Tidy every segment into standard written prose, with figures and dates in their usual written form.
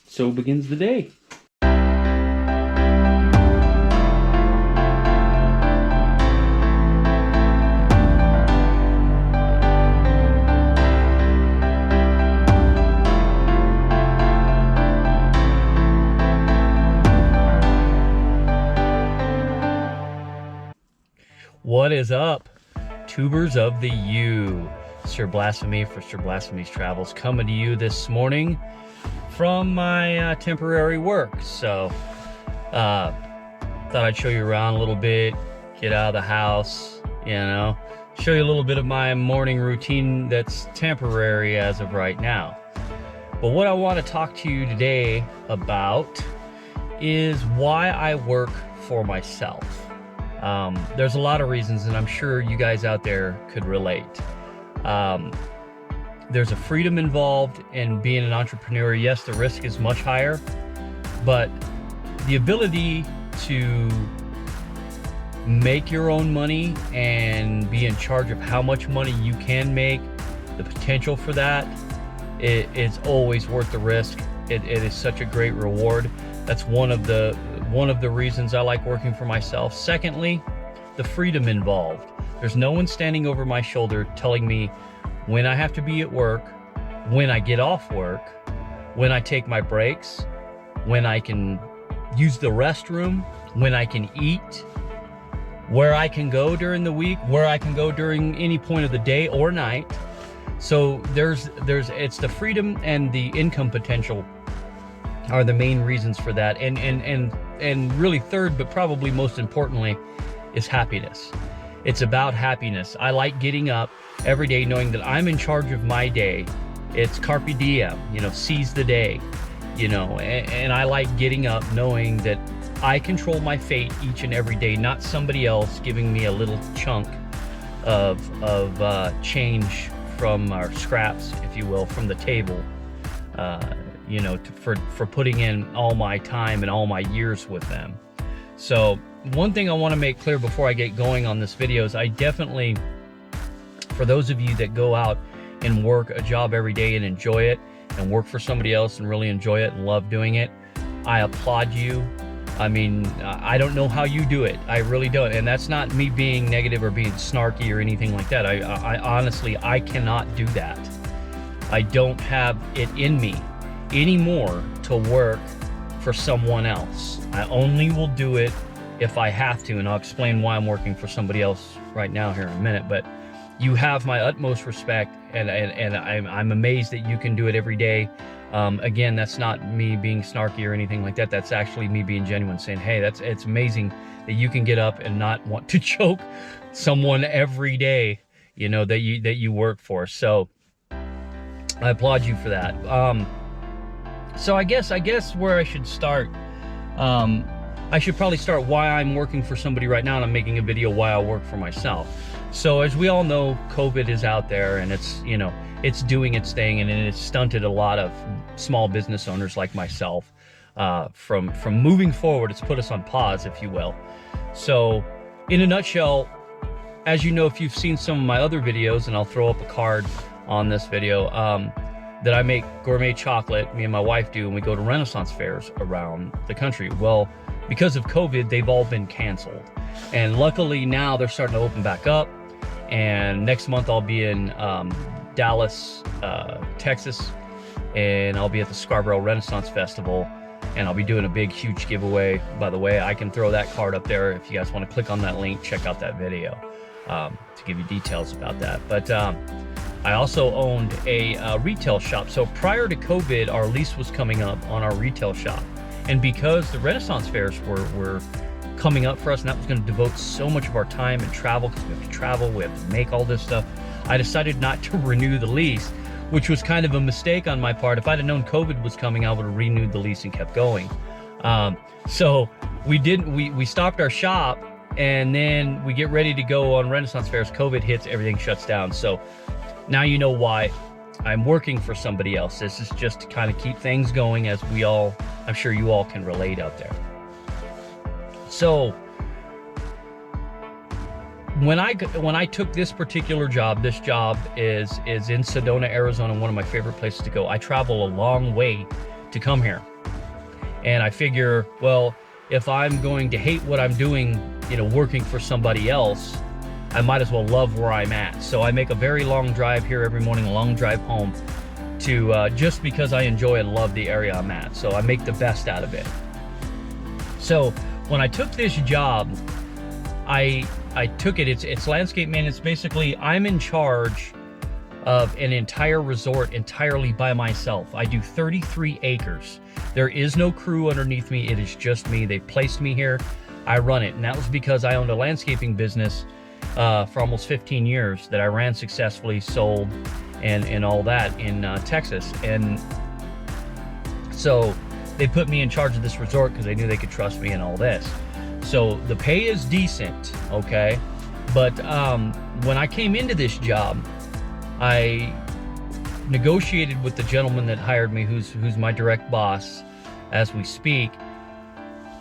So begins the day. What is up, tubers of the U? Sir Blasphemy for Sir Blasphemy's Travels, coming to you this morning from my temporary work. So thought I'd show you around a little bit, get out of the house, you know, show you a little bit of my morning routine that's temporary as of right now. But what I want to talk to you today about is why I work for myself. There's a lot of reasons, and I'm sure you guys out there could relate. There's a freedom involved in being an entrepreneur. Yes, the risk is much higher, but the ability to make your own money and be in charge of how much money you can make, the potential for that, it's always worth the risk. It is such a great reward. That's one of the reasons I like working for myself. Secondly, the freedom involved. There's no one standing over my shoulder telling me when I have to be at work, when I get off work, when I take my breaks, when I can use the restroom, when I can eat, where I can go during the week, where I can go during any point of the day or night. So it's the freedom and the income potential are the main reasons for that. And really third, but probably most importantly, is happiness. It's about happiness. I like getting up every day knowing that I'm in charge of my day. It's carpe diem, you know, seize the day, you know, and I like getting up knowing that I control my fate each and every day, not somebody else giving me a little chunk of change from our scraps, if you will, from the table, you know, for putting in all my time and all my years with them. So one thing I want to make clear before I get going on this video is I definitely, for those of you that go out and work a job every day and enjoy it, and work for somebody else and really enjoy it and love doing it, I applaud you. I mean, I don't know how you do it. I really don't. And that's not me being negative or being snarky or anything like that. I honestly, I cannot do that. I don't have it in me anymore to work for someone else. I only will do it if I have to, and I'll explain why I'm working for somebody else right now here in a minute. But you have my utmost respect, and I'm amazed that you can do it every day. Again, that's not me being snarky or anything like that. That's actually me being genuine, saying, hey, it's amazing that you can get up and not want to choke someone every day, you know, that you work for. So I applaud you for that. So I guess where I should start, I should probably start why I'm working for somebody right now, and I'm making a video why I work for myself. So as we all know, COVID is out there, and it's, you know, it's doing its thing, and it's stunted a lot of small business owners like myself from moving forward. It's put us on pause, if you will. So in a nutshell, as you know, if you've seen some of my other videos, and I'll throw up a card on this video, that I make gourmet chocolate, me and my wife do, and we go to Renaissance fairs around the country. Well, because of COVID, they've all been canceled. And luckily now they're starting to open back up. And next month I'll be in Dallas, Texas, and I'll be at the Scarborough Renaissance Festival, and I'll be doing a big, huge giveaway. By the way, I can throw that card up there if you guys want to click on that link, check out that video to give you details about that. But I also owned a retail shop. So prior to COVID, our lease was coming up on our retail shop. And because the Renaissance fairs were coming up for us, and that was going to devote so much of our time and travel, because we have to travel, we have to make all this stuff, I decided not to renew the lease, which was kind of a mistake on my part. If I'd have known COVID was coming, I would have renewed the lease and kept going. So we didn't, we stopped our shop, and then we get ready to go on Renaissance fairs. COVID hits, everything shuts down. So now you know why I'm working for somebody else. This is just to kind of keep things going, as we all, I'm sure you all can relate out there. So when I took this particular job, this job is in Sedona, Arizona, one of my favorite places to go. I travel a long way to come here. And I figure, well, if I'm going to hate what I'm doing, you know, working for somebody else, I might as well love where I'm at. So I make a very long drive here every morning, a long drive home, to just because I enjoy and love the area I'm at. So I make the best out of it. So when I took this job, I took it, it's landscape maintenance. Basically, I'm in charge of an entire resort entirely by myself. I do 33 acres. There is no crew underneath me. It is just me. They placed me here. I run it. And that was because I owned a landscaping business for almost 15 years that I ran successfully, sold, and all that in Texas. And so they put me in charge of this resort because they knew they could trust me and all this. So the pay is decent, okay? But when I came into this job, I negotiated with the gentleman that hired me, who's my direct boss as we speak.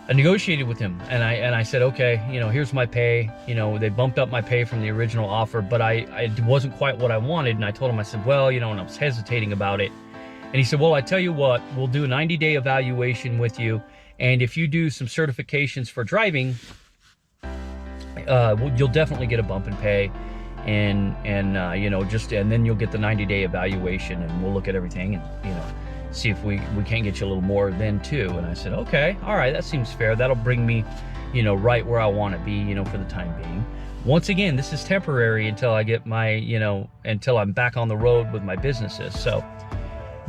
I negotiated with him, and I said, okay, you know, here's my pay. You know, they bumped up my pay from the original offer, but it wasn't quite what I wanted. And I told him, I said, well, you know, and I was hesitating about it. And he said, well, I tell you what, we'll do a 90-day evaluation with you. And if you do some certifications for driving, you'll definitely get a bump in pay. And you know, and then you'll get the 90-day evaluation, and we'll look at everything and, you know, see if we can't get you a little more then too. And I said, okay, all right, that seems fair. That'll bring me, you know, right where I want to be, you know, for the time being. Once again, this is temporary until I get my, you know, until I'm back on the road with my businesses. So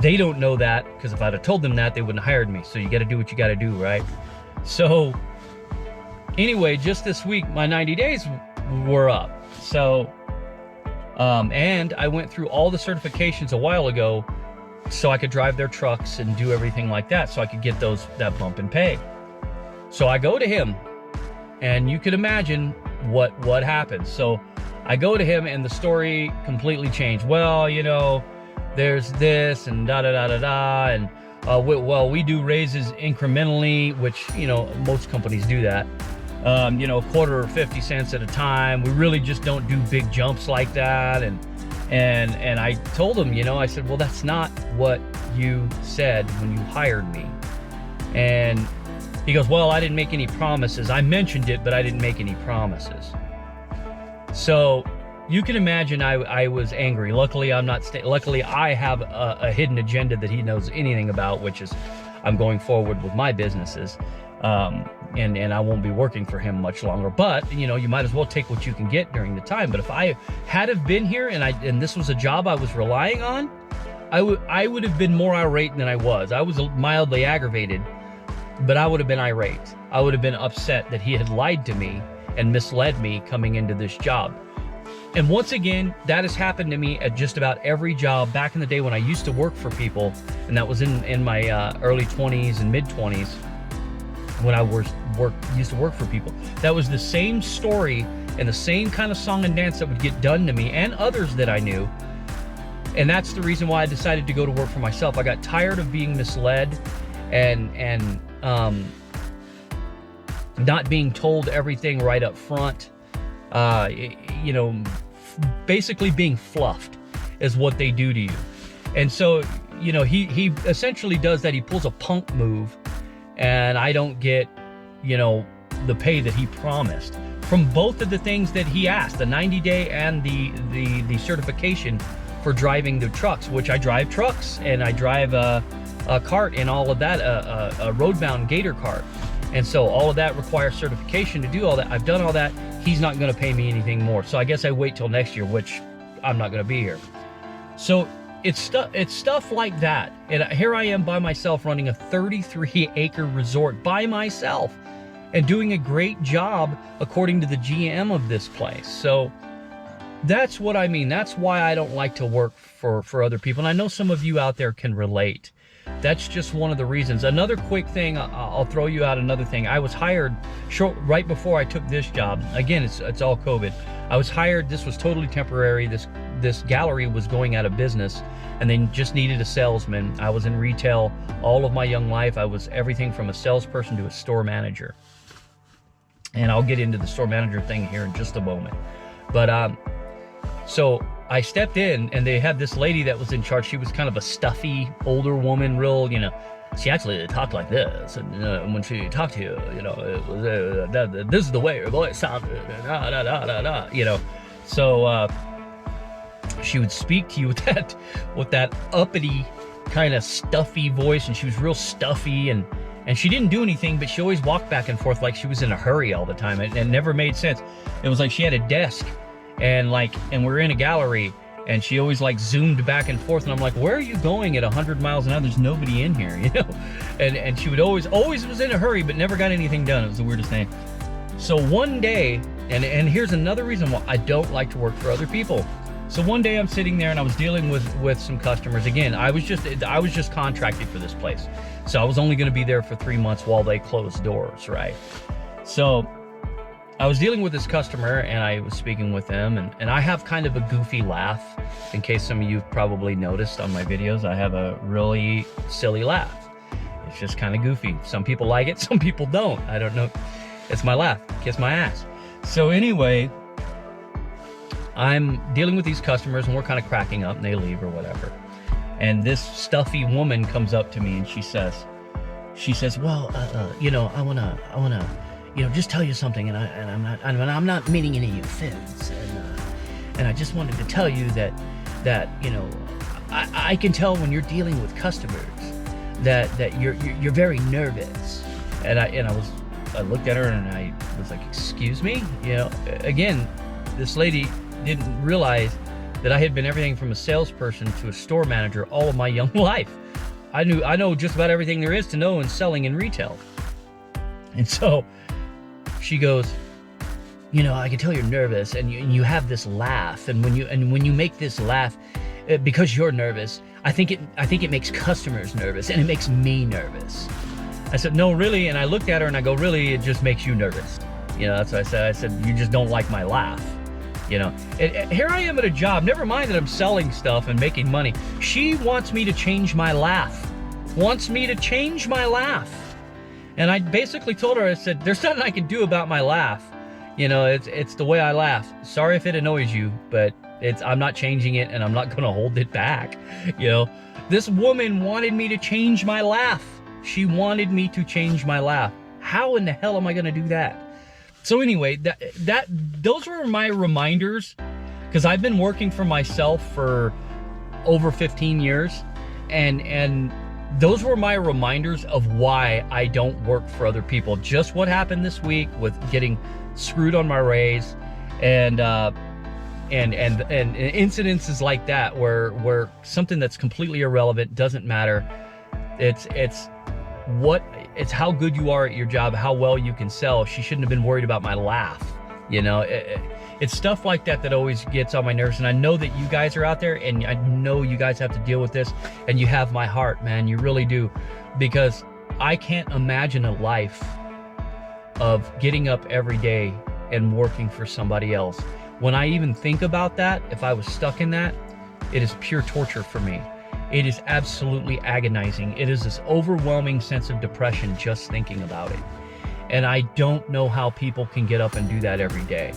they don't know that, because if I'd have told them that, they wouldn't have hired me. So you got to do what you got to do, right? So anyway, just this week, my 90 days were up. So, and I went through all the certifications a while ago, so I could drive their trucks and do everything like that, so I could get that bump in pay. So I go to him, and you can imagine what happened. So I go to him, and the story completely changed. Well, you know, there's this and da-da-da-da-da, and well, we do raises incrementally, which, you know, most companies do that. You know, a quarter or 50 cents at a time. We really just don't do big jumps like that. And I told him, you know, I said, well, that's not what you said when you hired me. And he goes, well, I didn't make any promises. I mentioned it, but I didn't make any promises. So you can imagine I was angry. Luckily, luckily I have a hidden agenda that he knows anything about, which is I'm going forward with my businesses. And I won't be working for him much longer. But, you know, you might as well take what you can get during the time. But if I had have been here and this was a job I was relying on, I would have been more irate than I was. I was mildly aggravated, but I would have been irate. I would have been upset that he had lied to me and misled me coming into this job. And once again, that has happened to me at just about every job back in the day when I used to work for people, and that was in my early 20s and mid 20s when I used to work for people. That was the same story and the same kind of song and dance that would get done to me and others that I knew. And that's the reason why I decided to go to work for myself. I got tired of being misled and not being told everything right up front. You know, basically being fluffed is what they do to you. And so, you know, he essentially does that. He pulls a punk move, and I don't get, you know, the pay that he promised from both of the things that he asked, the 90-day and the certification for driving the trucks, which I drive trucks and I drive a cart and all of that, a roadbound gator cart. And so all of that requires certification to do all that. I've done all that. He's not going to pay me anything more. So I guess I wait till next year, which I'm not going to be here. So it's stuff like that. And here I am by myself running a 33-acre resort by myself and doing a great job according to the GM of this place. So that's what I mean. That's why I don't like to work for other people. And I know some of you out there can relate. That's just one of the reasons. Another quick thing, I'll throw you out another thing. I was hired right before I took this job. Again, it's all COVID. I was hired. This was totally temporary. This gallery was going out of business, and they just needed a salesman. I was in retail all of my young life. I was everything from a salesperson to a store manager. And I'll get into the store manager thing here in just a moment. But so I stepped in, and they had this lady that was in charge. She was kind of a stuffy older woman, real, you know, she actually talked like this. And when she talked to you, you know, it was, this is the way her voice sounded, you know. So she would speak to you with that uppity kind of stuffy voice, and she was real stuffy, and she didn't do anything, but she always walked back and forth like she was in a hurry all the time. It never made sense. It was like she had a desk, and we're in a gallery, and she always like zoomed back and forth, and I'm like, where are you going at 100 miles an hour? There's nobody in here, you know? And she would always was in a hurry, but never got anything done. It was the weirdest thing. So one day, and here's another reason why I don't like to work for other people. So one day I'm sitting there, and I was dealing with some customers. Again, I was just contracted for this place. So I was only going to be there for 3 months while they closed doors, right? So I was dealing with this customer, and I was speaking with them, and I have kind of a goofy laugh. In case some of you probably noticed on my videos, I have a really silly laugh. It's just kind of goofy. Some people like it, some people don't. I don't know. It's my laugh. Kiss my ass. So anyway, I'm dealing with these customers, and we're kind of cracking up, and they leave or whatever. And this stuffy woman comes up to me, and she says, well, you know, I wanna, you know, just tell you something, and I'm not meaning any offense, and I just wanted to tell you that you know, I can tell when you're dealing with customers that you're very nervous. And I looked at her, and I was like, excuse me, you know. Again, this lady didn't realize that I had been everything from a salesperson to a store manager all of my young life. I know just about everything there is to know in selling in retail. And so she goes, you know, I can tell you're nervous, and you have this laugh, and when you make this laugh, because you're nervous, I think it makes customers nervous, and it makes me nervous. I said, no, really? And I looked at her, and I go, really? It just makes you nervous. You know, that's what I said. I said, you just don't like my laugh. You know, and here I am at a job. Never mind that I'm selling stuff and making money. She wants me to change my laugh. And I basically told her, I said, there's nothing I can do about my laugh. You know, it's the way I laugh. Sorry if it annoys you, but I'm not changing it, and I'm not going to hold it back. You know, this woman wanted me to change my laugh. She wanted me to change my laugh. How in the hell am I going to do that? So anyway, those were my reminders, because I've been working for myself for over 15 years, and those were my reminders of why I don't work for other people. Just what happened this week with getting screwed on my raise, and incidences like that where something that's completely irrelevant, doesn't matter. It's how good you are at your job, how well you can sell. She shouldn't have been worried about my laugh. You know, it's stuff like that always gets on my nerves. And I know that you guys are out there, and I know you guys have to deal with this, and you have my heart, man. You really do. Because I can't imagine a life of getting up every day and working for somebody else. When I even think about that, if I was stuck in that, it is pure torture for me. It is absolutely agonizing. It is this overwhelming sense of depression just thinking about it. And I don't know how people can get up and do that every day.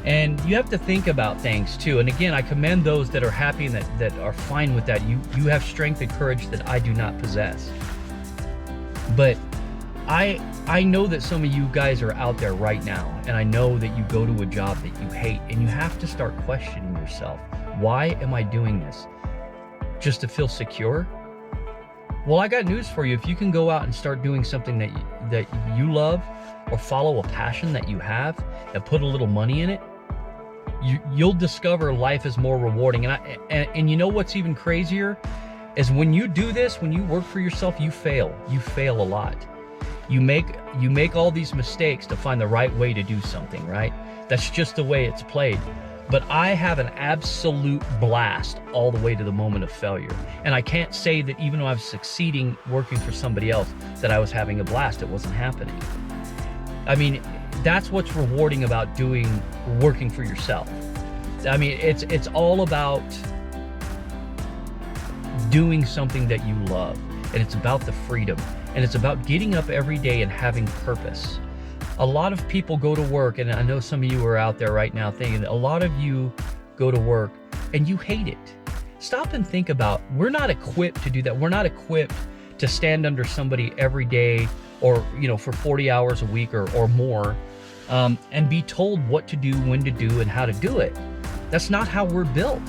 And you have to think about things too. And again, I commend those that are happy and that are fine with that. You have strength and courage that I do not possess. But I know that some of you guys are out there right now, and I know that you go to a job that you hate, and you have to start questioning yourself. Why am I doing this? Just to feel secure? Well, I got news for you. If you can go out and start doing something that you love, or follow a passion that you have, and put a little money in it, you'll discover life is more rewarding. And you know what's even crazier is when you do this, when you work for yourself, you fail. You fail a lot. You make all these mistakes to find the right way to do something, right? That's just the way it's played. But I have an absolute blast all the way to the moment of failure. And I can't say that even though I was succeeding working for somebody else, that I was having a blast. It wasn't happening. I mean, that's what's rewarding about working for yourself. I mean, it's all about doing something that you love. And it's about the freedom. And it's about getting up every day and having purpose. A lot of people go to work, and I know some of you are out there right now thinking, a lot of you go to work and you hate it. Stop and think about, we're not equipped to do that. We're not equipped to stand under somebody every day, or, you know, for 40 hours a week or more, and be told what to do, when to do, and how to do it. That's not how we're built.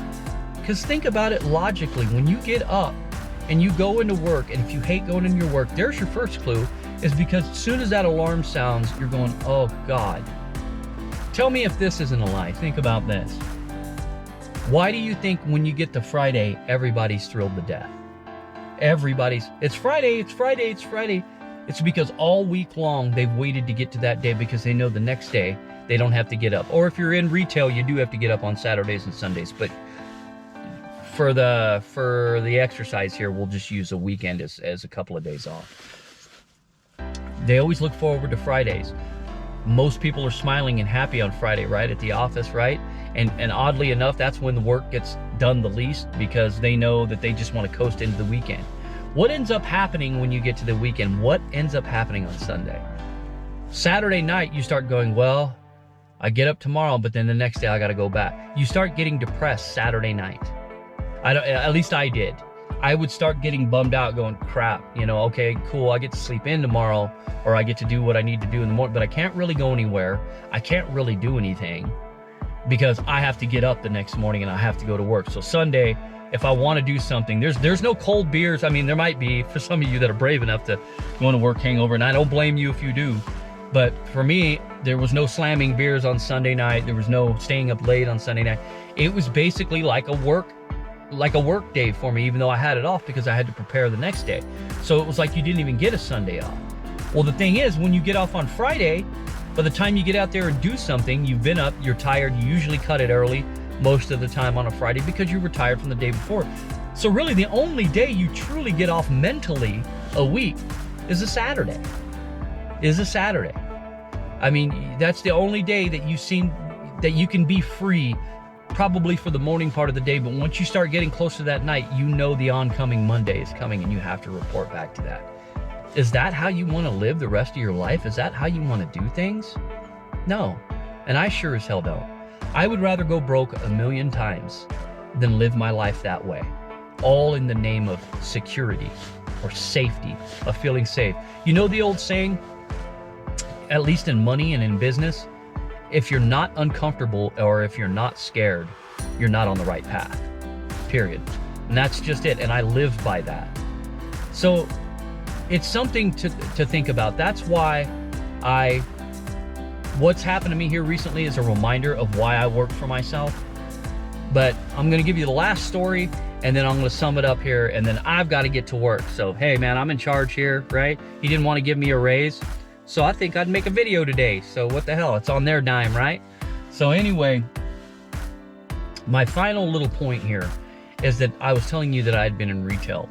Because think about it logically. When you get up and you go into work, and if you hate going into your work, there's your first clue, is because as soon as that alarm sounds, you're going, oh God. Tell me if this isn't a lie. Think about this. Why do you think when you get to Friday, everybody's thrilled to death? It's Friday, it's Friday, it's Friday. It's because all week long they've waited to get to that day, because they know the next day they don't have to get up. Or if you're in retail, you do have to get up on Saturdays and Sundays, but for the exercise here, we'll just use a weekend as a couple of days off. They always look forward to Fridays. Most people are smiling and happy on Friday, right? At the office, right? And oddly enough, that's when the work gets done the least, because they know that they just want to coast into the weekend. What ends up happening when you get to the weekend? What ends up happening on Sunday? Saturday night, you start going, well, I get up tomorrow, but then the next day I got to go back. You start getting depressed Saturday night. At least I did. I would start getting bummed out, going, crap, you know, okay, cool, I get to sleep in tomorrow, or I get to do what I need to do in the morning, but I can't really go anywhere. I can't really do anything, because I have to get up the next morning and I have to go to work. So Sunday, if I want to do something, there's no cold beers. I mean, there might be for some of you that are brave enough to go to work hangover, and I don't blame you if you do. But for me, there was no slamming beers on Sunday night. There was no staying up late on Sunday night. It was basically like a work day for me, even though I had it off because I had to prepare the next day. So it was like you didn't even get a Sunday off. Well, the thing is, when you get off on Friday, by the time you get out there and do something, you've been up, you're tired, you usually cut it early most of the time on a Friday because you were tired from the day before. So really the only day you truly get off mentally a week is a Saturday. I mean, that's the only day that you can be free, probably for the morning part of the day. But once you start getting close to that night, you know the oncoming Monday is coming and you have to report back to that. Is that how you want to live the rest of your life? Is that how you want to do things? No. And I sure as hell don't. I would rather go broke 1,000,000 times than live my life that way, all in the name of security or safety, of feeling safe. You know the old saying, at least in money and in business, if you're not uncomfortable or if you're not scared, you're not on the right path, period. And that's just it. And I live by that. So it's something to think about. That's why what's happened to me here recently is a reminder of why I work for myself. But I'm going to give you the last story, and then I'm going to sum it up here, and then I've got to get to work. So, hey, man, I'm in charge here, right? He didn't want to give me a raise, so I think I'd make a video today. So what the hell? It's on their dime, right? So anyway, my final little point here is that I was telling you that I had been in retail,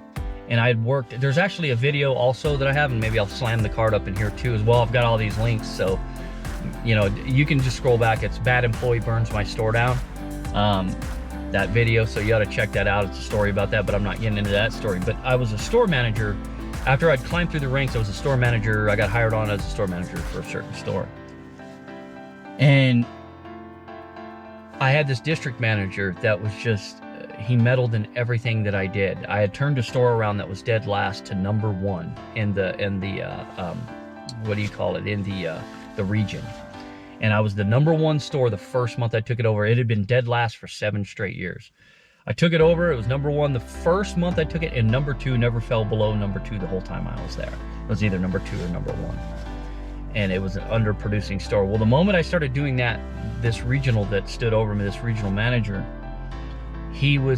and I had worked. There's actually a video also that I have, and maybe I'll slam the card up in here too as well. I've got all these links, so you know, you can just scroll back. It's Bad Employee Burns My Store Down. That video, so you ought to check that out. It's a story about that, but I'm not getting into that story. But I was a store manager. After I'd climbed through the ranks, I was a store manager. I got hired on as a store manager for a certain store. And I had this district manager that was just, he meddled in everything that I did. I had turned a store around that was dead last to #1 in the what do you call it, in the region. And I was the #1 store the first month I took it over. It had been dead last for 7 straight years. I took it over, it was #1 the first month I took it, and #2 never fell below #2 the whole time I was there. It was either #2 or #1. And it was an underproducing store. Well, the moment I started doing that, this regional that stood over me, this regional manager, he would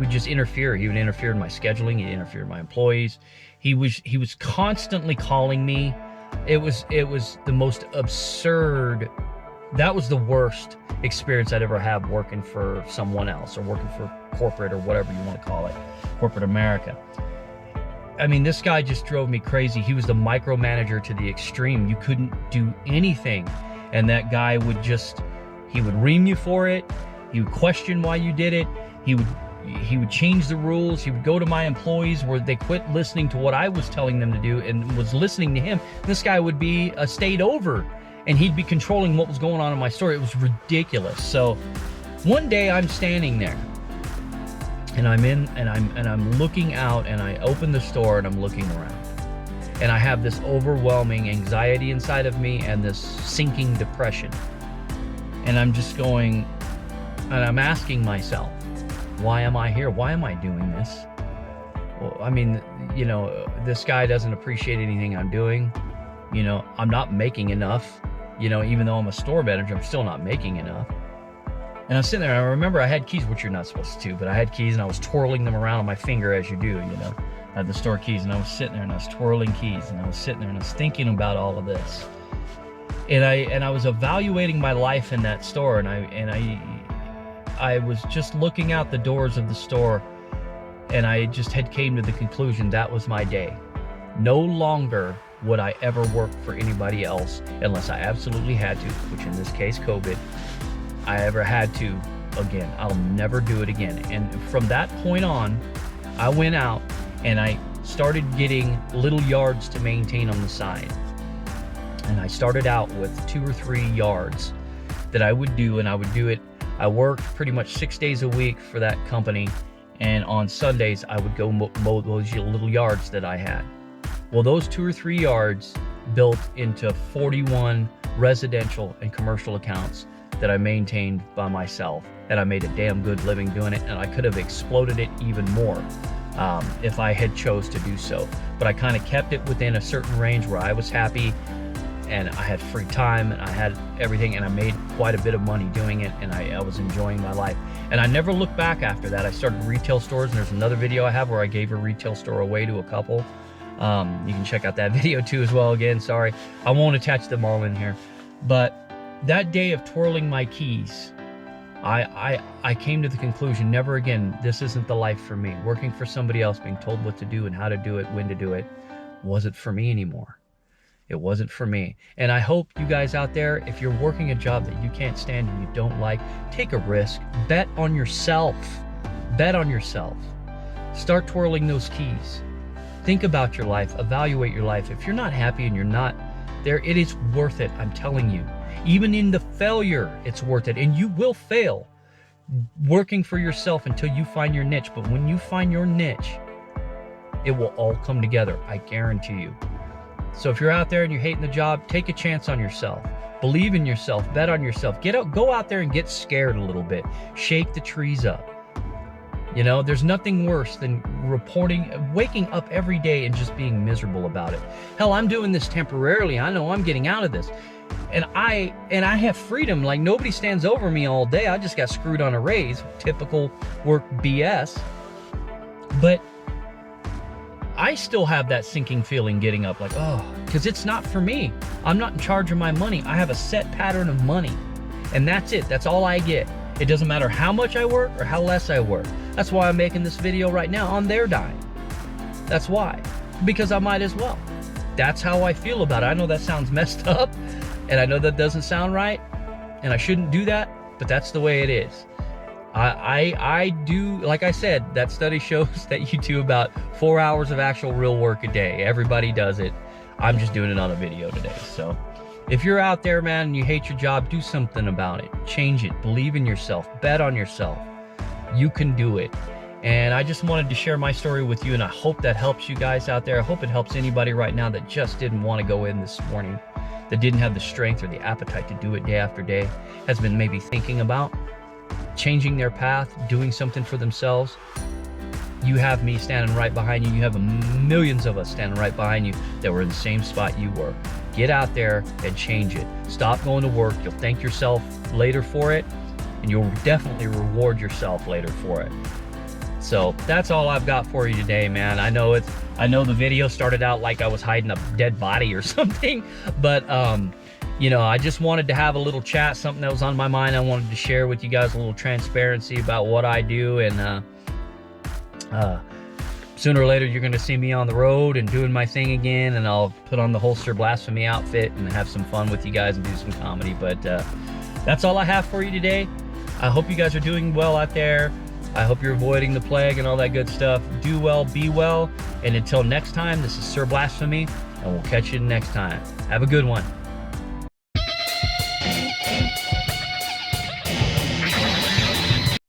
just interfere. He would interfere in my scheduling, he'd interfere in my employees. He was constantly calling me. It was the most absurd. That was the worst experience I'd ever had working for someone else, or working for corporate, or whatever you want to call it, corporate America. I mean, this guy just drove me crazy. He was the micromanager to the extreme. You couldn't do anything. And that guy would he would ream you for it. He would question why you did it. He would change the rules. He would go to my employees where they quit listening to what I was telling them to do and was listening to him. This guy would be a state over, and he'd be controlling what was going on in my store. It was ridiculous. So one day I'm standing there, and I'm looking out, and I open the store and I'm looking around, and I have this overwhelming anxiety inside of me and this sinking depression. And I'm just going, and I'm asking myself, why am I here? Why am I doing this? Well, I mean, you know, this guy doesn't appreciate anything I'm doing. You know, I'm not making enough. You know, even though I'm a store manager, I'm still not making enough. And I'm sitting there, and I remember I had keys, which you're not supposed to, but I had keys, and I was twirling them around on my finger, as you do, you know. I had the store keys, and I was sitting there, and I was twirling keys, and I was sitting there, and I was thinking about all of this. And I was evaluating my life in that store, and I was just looking out the doors of the store, and I just had came to the conclusion that was my day. No longer would I ever work for anybody else unless I absolutely had to, which in this case, COVID, I ever had to again. I'll never do it again. And from that point on, I went out and I started getting little yards to maintain on the side. And I started out with 2 or 3 yards that I would do, and I would do it. I worked pretty much 6 days a week for that company, and on Sundays I would go mow those little yards that I had. Well, those 2 or 3 yards built into 41 residential and commercial accounts that I maintained by myself, and I made a damn good living doing it, and I could have exploded it even more if I had chose to do so. But I kind of kept it within a certain range where I was happy, and I had free time, and I had everything, and I made quite a bit of money doing it, and I was enjoying my life. And I never looked back after that. I started retail stores, and there's another video I have where I gave a retail store away to a couple. You can check out that video too as well. Again, sorry, I won't attach them all in here. But that day of twirling my keys, I came to the conclusion, never again, this isn't the life for me. Working for somebody else, being told what to do and how to do it, when to do it, wasn't for me anymore. It wasn't for me. And I hope you guys out there, if you're working a job that you can't stand and you don't like, take a risk. Bet on yourself. Bet on yourself. Start twirling those keys. Think about your life. Evaluate your life. If you're not happy and you're not there, it is worth it. I'm telling you. Even in the failure, it's worth it. And you will fail working for yourself until you find your niche. But when you find your niche, it will all come together. I guarantee you. So if you're out there and you're hating the job, take a chance on yourself. Believe in yourself. Bet on yourself. Go out there and get scared a little bit. Shake the trees up. You know, there's nothing worse than waking up every day and just being miserable about it. Hell, I'm doing this temporarily. I know I'm getting out of this. And I have freedom. Like, nobody stands over me all day. I just got screwed on a raise. Typical work BS. But I still have that sinking feeling getting up, like, oh, because it's not for me. I'm not in charge of my money. I have a set pattern of money, and that's it. That's all I get. It doesn't matter how much I work or how less I work. That's why I'm making this video right now on their dime. That's why, because I might as well. That's how I feel about it. I know that sounds messed up, and I know that doesn't sound right, and I shouldn't do that, but that's the way it is. I do, like I said, that study shows that you do about 4 hours of actual real work a day. Everybody does it. I'm just doing it on a video today. So if you're out there, man, and you hate your job, do something about it. Change it. Believe in yourself. Bet on yourself. You can do it. And I just wanted to share my story with you, and I hope that helps you guys out there. I hope it helps anybody right now that just didn't want to go in this morning, that didn't have the strength or the appetite to do it day after day, has been maybe thinking about changing their path, doing something for themselves. You have me standing right behind you. You have millions of us standing right behind you that were in the same spot you were. Get out there and change it. Stop going to work. You'll thank yourself later for it, and you'll definitely reward yourself later for it. So that's all I've got for you today, man. I know the video started out like I was hiding a dead body or something, but you know, I just wanted to have a little chat, something that was on my mind. I wanted to share with you guys a little transparency about what I do, and sooner or later you're going to see me on the road and doing my thing again, and I'll put on the holster Blasphemy outfit and have some fun with you guys and do some comedy. But that's all I have for you today. I hope you guys are doing well out there. I hope you're avoiding the plague and all that good stuff. Do well, be well, and until next time, this is Sir Blasphemy, and we'll catch you next time. Have a good one.